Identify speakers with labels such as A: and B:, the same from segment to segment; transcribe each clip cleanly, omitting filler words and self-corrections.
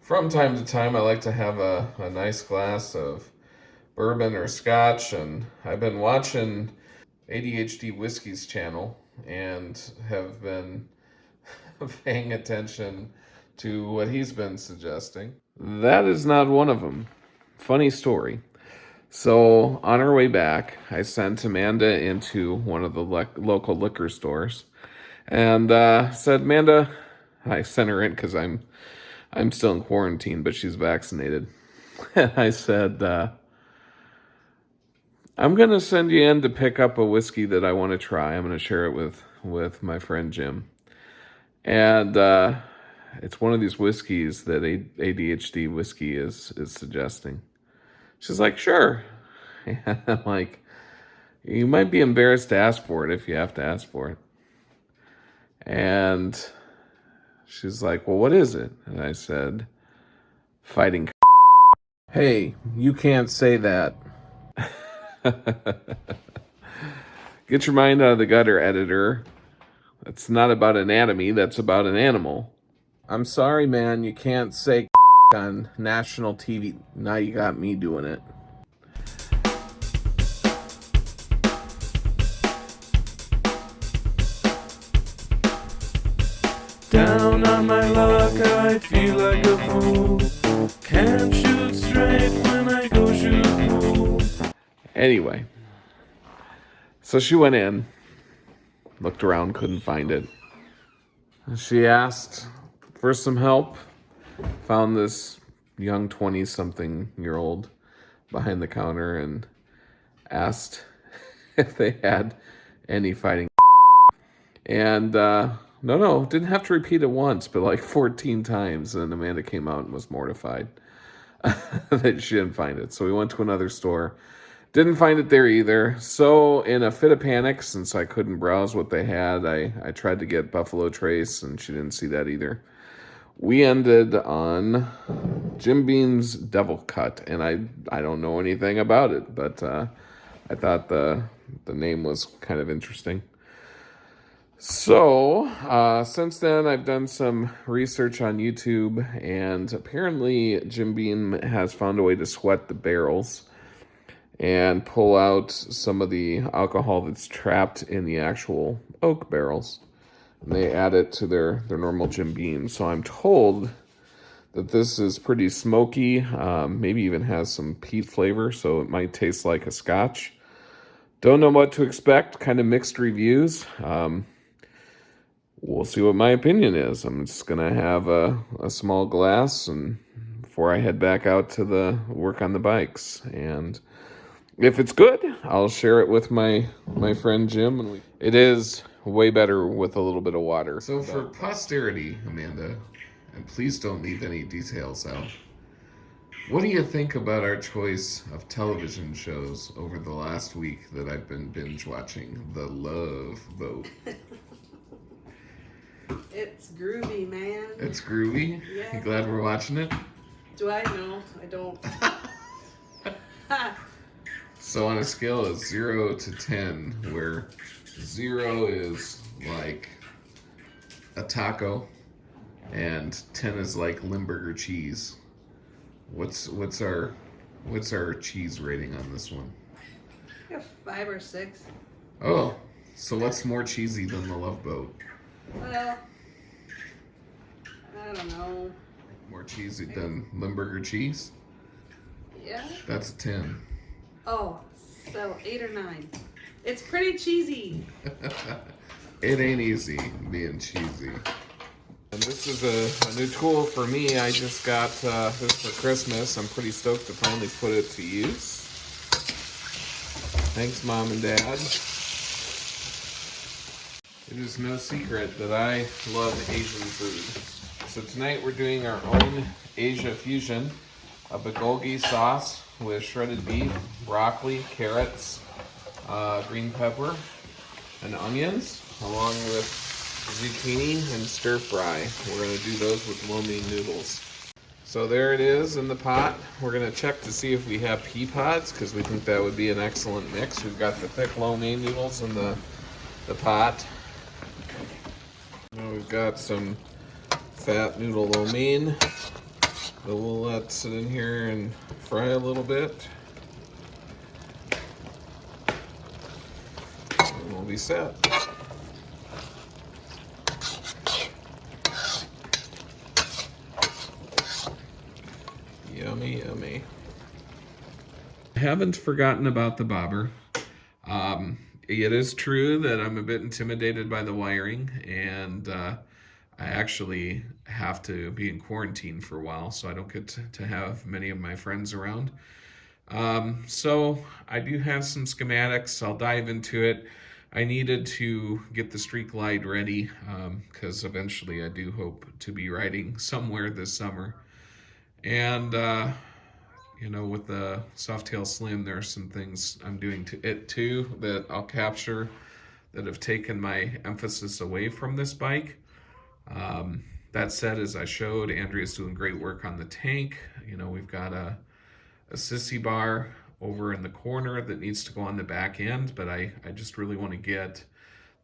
A: From time to time, I like to have a nice glass of bourbon or scotch, and I've been watching ADHD Whiskey's channel and have been paying attention to what he's been suggesting. That is not one of them. Funny story. So, on our way back, I sent Amanda into one of the local liquor stores and said, Amanda, I sent her in because I'm still in quarantine, but she's vaccinated. And I said, I'm going to send you in to pick up a whiskey that I want to try. I'm going to share it with my friend Jim. And it's one of these whiskeys that ADHD whiskey is suggesting. She's like, sure. And I'm like, you might be embarrassed to ask for it if you have to ask for it. And she's like, well, what is it? And I said, fighting. Hey, you can't say that. Get your mind out of the gutter, editor. That's not about anatomy, that's about an animal. I'm sorry, man, you can't say on national TV. Now you got me doing it.
B: Down on my luck, I feel like a fool. Can't shoot straight when I go shoot pool.
A: Anyway, so she went in, looked around, couldn't find it. She asked for some help, found this young 20-something-year-old behind the counter and asked if they had any fighting. And no, didn't have to repeat it once, but like 14 times. And Amanda came out and was mortified that she didn't find it. So we went to another store. Didn't find it there either. So in a fit of panic, since I couldn't browse what they had, I tried to get Buffalo Trace, and she didn't see that either. We ended on Jim Beam's Devil Cut, and I don't know anything about it, but I thought the name was kind of interesting. So, since then, I've done some research on YouTube, and apparently Jim Beam has found a way to sweat the barrels and pull out some of the alcohol that's trapped in the actual oak barrels. And they add it to their normal Jim Beam. So I'm told that this is pretty smoky, maybe even has some peat flavor, so it might taste like a scotch. Don't know what to expect, kind of mixed reviews. We'll see what my opinion is. I'm just going to have a small glass and before I head back out to the work on the bikes. And if it's good, I'll share it with my friend Jim. And it is way better with a little bit of water. So for posterity, Amanda, and please don't leave any details out, what do you think about our choice of television shows over the last week that I've been binge watching? The Love Boat.
C: It's groovy, man.
A: It's groovy?
C: Yeah.
A: You glad we're watching it?
C: Do I know? I don't.
A: So on a scale of 0 to 10, where 0 is like a taco and 10 is like Limburger cheese, what's our cheese rating on this one?
C: I got 5 or 6.
A: Oh, so what's more cheesy than the Love Boat?
C: Well, I don't know.
A: More cheesy than Limburger cheese?
C: Yeah.
A: That's a 10.
C: Oh, so 8 or 9. It's pretty cheesy.
A: It ain't easy being cheesy. And this is a new tool for me. I just got this for Christmas. I'm pretty stoked to finally put it to use. Thanks, Mom and Dad. It is no secret that I love Asian food. So tonight we're doing our own Asia fusion, a bulgogi sauce with shredded beef, broccoli, carrots, green pepper, and onions, along with zucchini and stir fry. We're going to do those with lo mein noodles. So there it is in the pot. We're going to check to see if we have pea pods, because we think that would be an excellent mix. We've got the thick lo mein noodles in the pot. Now we've got some fat noodle lo mein. But we'll let it sit in here and fry a little bit. And we'll be set. Yummy, yummy. I haven't forgotten about the bobber. It is true that I'm a bit intimidated by the wiring, and I actually have to be in quarantine for a while, so I don't get to have many of my friends around. So I do have some schematics. I'll dive into it. I needed to get the streak light ready because eventually I do hope to be riding somewhere this summer. And you know, with the Softail Slim, there are some things I'm doing to it too that I'll capture that have taken my emphasis away from this bike. That said, as I showed, Andrea's doing great work on the tank. You know, we've got a sissy bar over in the corner that needs to go on the back end, but I just really want to get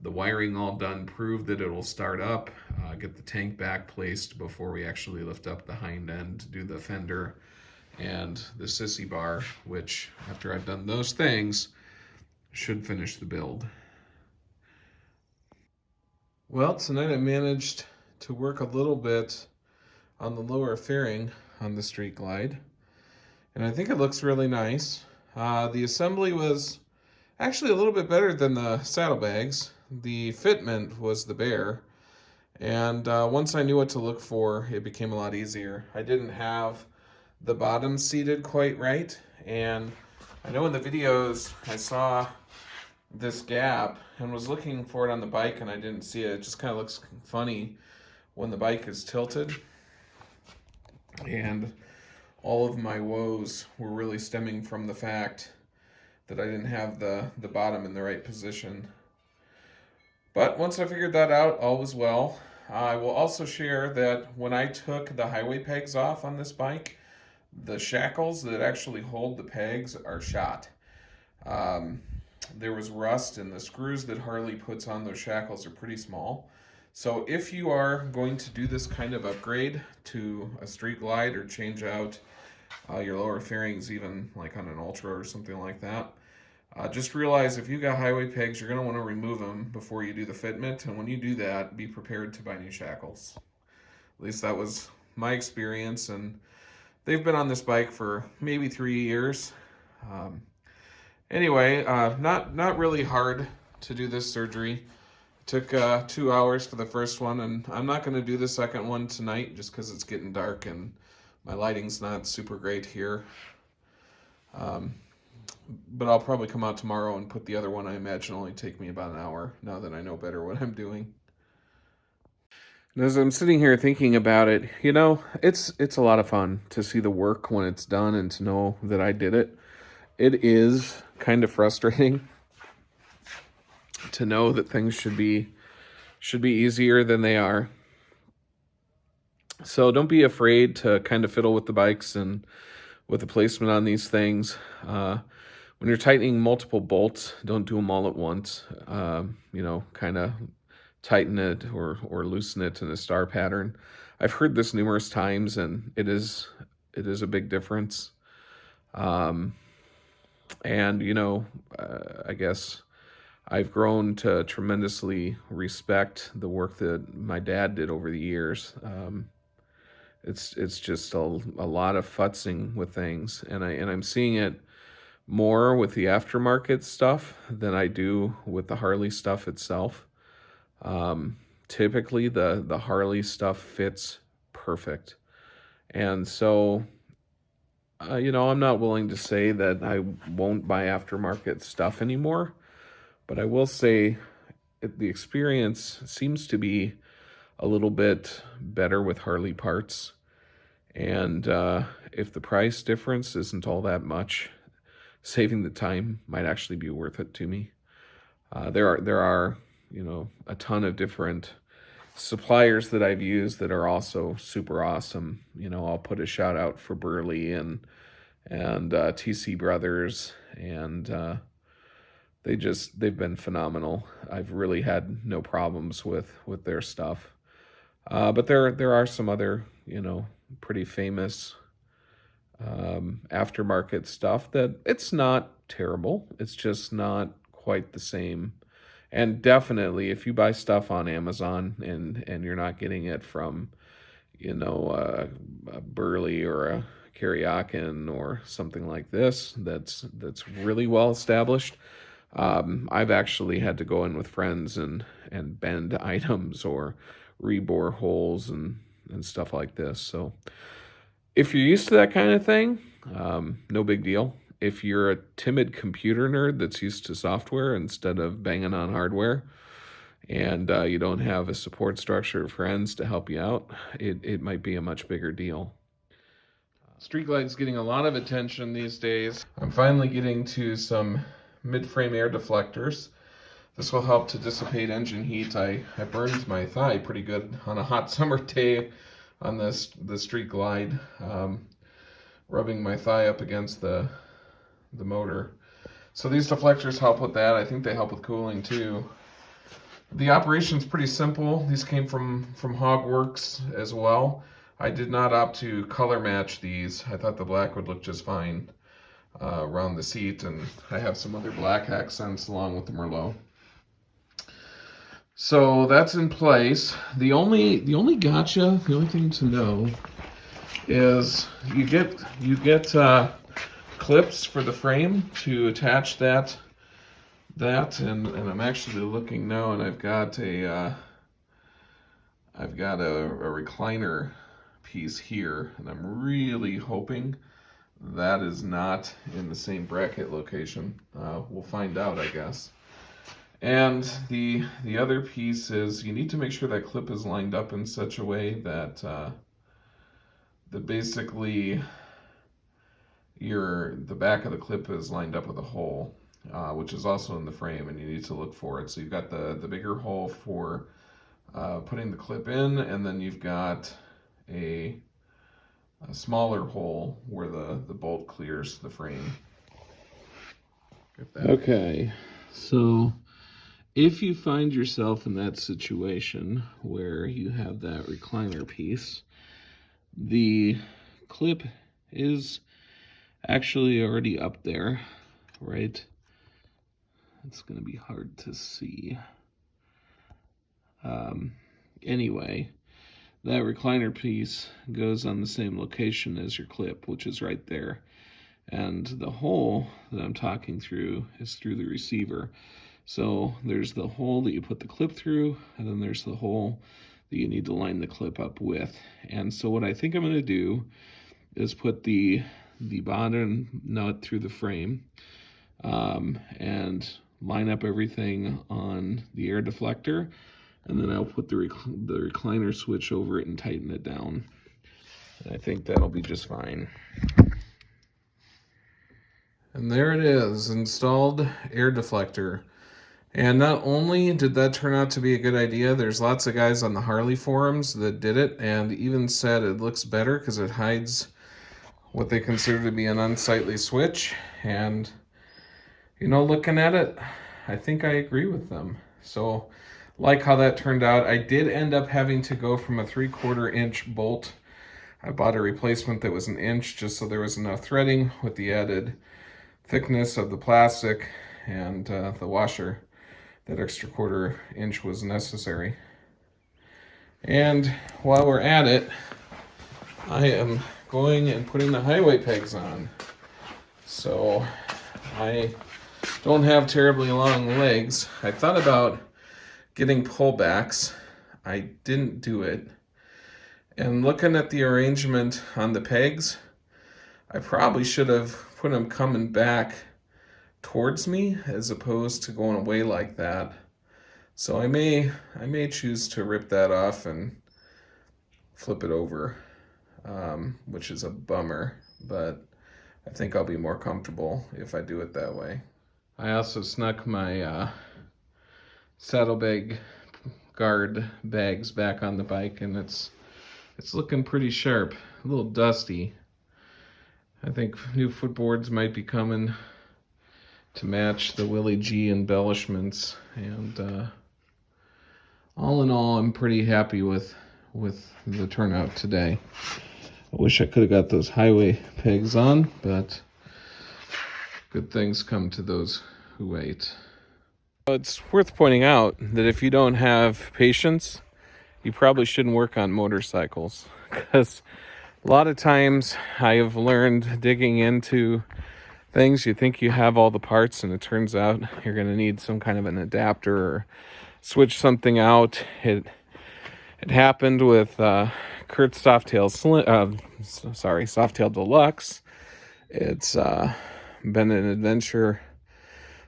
A: the wiring all done, prove that it will start up, get the tank back placed before we actually lift up the hind end, do the fender and the sissy bar, which after I've done those things, should finish the build. Well, tonight I managed to work a little bit on the lower fairing on the Street Glide, and I think it looks really nice. The assembly was actually a little bit better than the saddlebags. The fitment was the bear, and once I knew what to look for, it became a lot easier. I didn't have the bottom seated quite right, and I know in the videos I saw this gap and was looking for it on the bike and I didn't see it. It just kind of looks funny when the bike is tilted, and all of my woes were really stemming from the fact that I didn't have the bottom in the right position. But once I figured that out, all was well. I will also share that when I took the highway pegs off on this bike, the shackles that actually hold the pegs are shot. There was rust, and the screws that Harley puts on those shackles are pretty small. So if you are going to do this kind of upgrade to a Street Glide or change out your lower fairings, even like on an Ultra or something like that, just realize if you got highway pegs, you're going to want to remove them before you do the fitment. And when you do that, be prepared to buy new shackles. At least that was my experience, and they've been on this bike for maybe 3 years. Anyway, not really hard to do this surgery. It took 2 hours for the first one, and I'm not going to do the second one tonight just because it's getting dark and my lighting's not super great here. But I'll probably come out tomorrow and put the other one. I imagine only take me about an hour now that I know better what I'm doing. And as I'm sitting here thinking about it, you know, it's a lot of fun to see the work when it's done and to know that I did it. It is kind of frustrating to know that things should be easier than they are. So don't be afraid to kind of fiddle with the bikes and with the placement on these things. When you're tightening multiple bolts, don't do them all at once. You know, kind of tighten it or loosen it in a star pattern. I've heard this numerous times, and it is a big difference. And you know, I guess I've grown to tremendously respect the work that my dad did over the years. It's just a lot of futzing with things, and I'm seeing it more with the aftermarket stuff than I do with the Harley stuff itself. Typically the Harley stuff fits perfect, and so you know, I'm not willing to say that I won't buy aftermarket stuff anymore, but I will say the experience seems to be a little bit better with Harley parts, and if the price difference isn't all that much, saving the time might actually be worth it to me. There are you know, a ton of different suppliers that I've used that are also super awesome. You know, I'll put a shout out for Burley and TC Brothers, and they've been phenomenal. I've really had no problems with their stuff. But there are some other, you know, pretty famous aftermarket stuff that it's not terrible. It's just not quite the same. And definitely, if you buy stuff on Amazon and you're not getting it from, a Burley or a Karyakin or something like this, that's really well established. I've actually had to go in with friends and bend items or rebore holes and stuff like this. So if you're used to that kind of thing, no big deal. If you're a timid computer nerd that's used to software instead of banging on hardware, and you don't have a support structure of friends to help you out, it might be a much bigger deal. Street Glide's getting a lot of attention these days. I'm finally getting to some mid-frame air deflectors. This will help to dissipate engine heat. I burned my thigh pretty good on a hot summer day on the Street Glide, rubbing my thigh up against the motor. So these deflectors help with that. I think they help with cooling too. The operation's pretty simple. These came from Hogworks as well. I did not opt to color match these. I thought the black would look just fine around the seat, and I have some other black accents along with the Merlot. So that's in place. The only gotcha, the only thing to know is you get clips for the frame to attach that, and I'm actually looking now, and I've got a recliner piece here, and I'm really hoping that is not in the same bracket location. We'll find out, I guess. And the other piece is you need to make sure that clip is lined up in such a way that basically the back of the clip is lined up with a hole, which is also in the frame, and you need to look for it. So you've got the bigger hole for putting the clip in, and then you've got a smaller hole where the bolt clears the frame. Okay, so if you find yourself in that situation where you have that recliner piece, the clip is actually already up there, right? It's going to be hard to see. Anyway, that recliner piece goes on the same location as your clip, which is right there. And the hole that I'm talking through is through the receiver. So there's the hole that you put the clip through, and then there's the hole that you need to line the clip up with. And so what I think I'm going to do is put the bottom nut through the frame, and line up everything on the air deflector, and then I'll put the recliner switch over it and tighten it down. And I think that'll be just fine. And there it is, installed air deflector. And not only did that turn out to be a good idea, there's lots of guys on the Harley forums that did it and even said it looks better because it hides what they consider to be an unsightly switch. And, looking at it, I think I agree with them. So, like how that turned out, I did end up having to go from a 3/4 inch bolt. I bought a replacement that was 1 inch just so there was enough threading with the added thickness of the plastic and the washer. That extra 1/4 inch was necessary. And while we're at it, I am going and putting the highway pegs on. So I don't have terribly long legs. I thought about getting pullbacks. I didn't do it. And looking at the arrangement on the pegs, I probably should have put them coming back towards me as opposed to going away like that. So I may choose to rip that off and flip it over, which is a bummer, but I think I'll be more comfortable if I do it that way. I also snuck my saddlebag guard bags back on the bike, and it's looking pretty sharp, a little dusty. I think new footboards might be coming to match the Willie G embellishments, and all in all, I'm pretty happy with the turnout today. I wish I could have got those highway pegs on, but good things come to those who wait. It's worth pointing out that if you don't have patience, you probably shouldn't work on motorcycles, because a lot of times I have learned digging into things, you think you have all the parts, and it turns out you're going to need some kind of an adapter or switch something out. It happened with Kurt's Softail Deluxe. It's been an adventure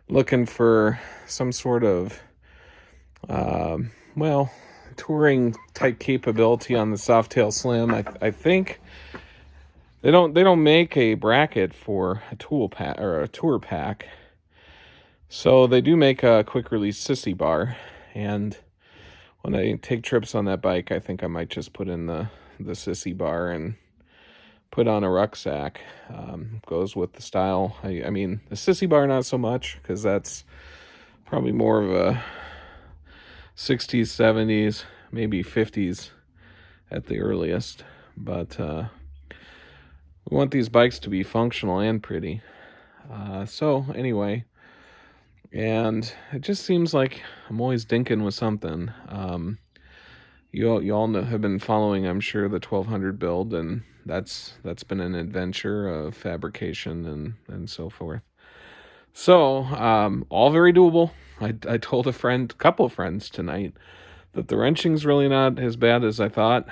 A: looking for some sort of touring type capability on the Softail Slim. I think they don't make a bracket for a tool pack or a tour pack, so they do make a quick release sissy bar. And when I take trips on that bike, I think I might just put in the sissy bar and put on a rucksack. Goes with the style. I mean, the sissy bar not so much, because that's probably more of a 60s, 70s, maybe 50s at the earliest. But we want these bikes to be functional and pretty. So anyway, and it just seems like I'm always dinking with something. You all have been following, I'm sure, the 1200 build, and that's been an adventure of fabrication and so forth. So all very doable. I told a couple of friends tonight, that the wrenching's really not as bad as I thought.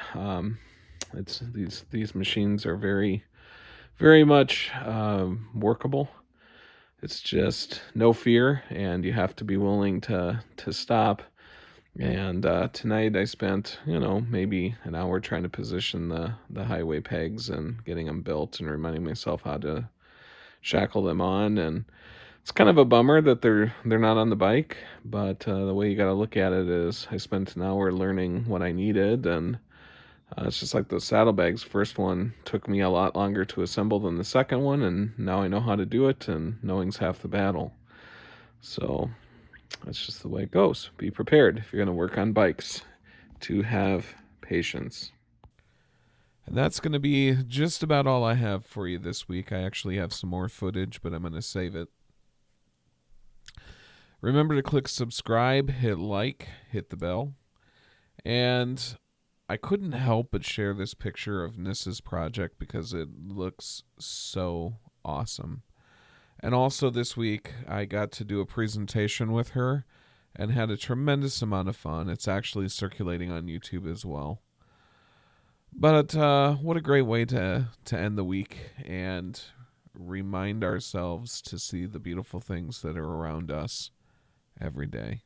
A: It's these machines are very, very much workable. It's just no fear, and you have to be willing to stop. And tonight I spent, maybe an hour trying to position the highway pegs and getting them built and reminding myself how to shackle them on. And it's kind of a bummer that they're not on the bike, but the way you got to look at it is I spent an hour learning what I needed, and it's just like those saddlebags. First one took me a lot longer to assemble than the second one, and now I know how to do it, and knowing's half the battle. So that's just the way it goes. Be prepared if you're going to work on bikes to have patience. And that's going to be just about all I have for you this week. I actually have some more footage, but I'm going to save it. Remember to click subscribe, hit like, hit the bell. And I couldn't help but share this picture of Nissa's project because it looks so awesome. And also this week, I got to do a presentation with her and had a tremendous amount of fun. It's actually circulating on YouTube as well. But what a great way to end the week and remind ourselves to see the beautiful things that are around us every day.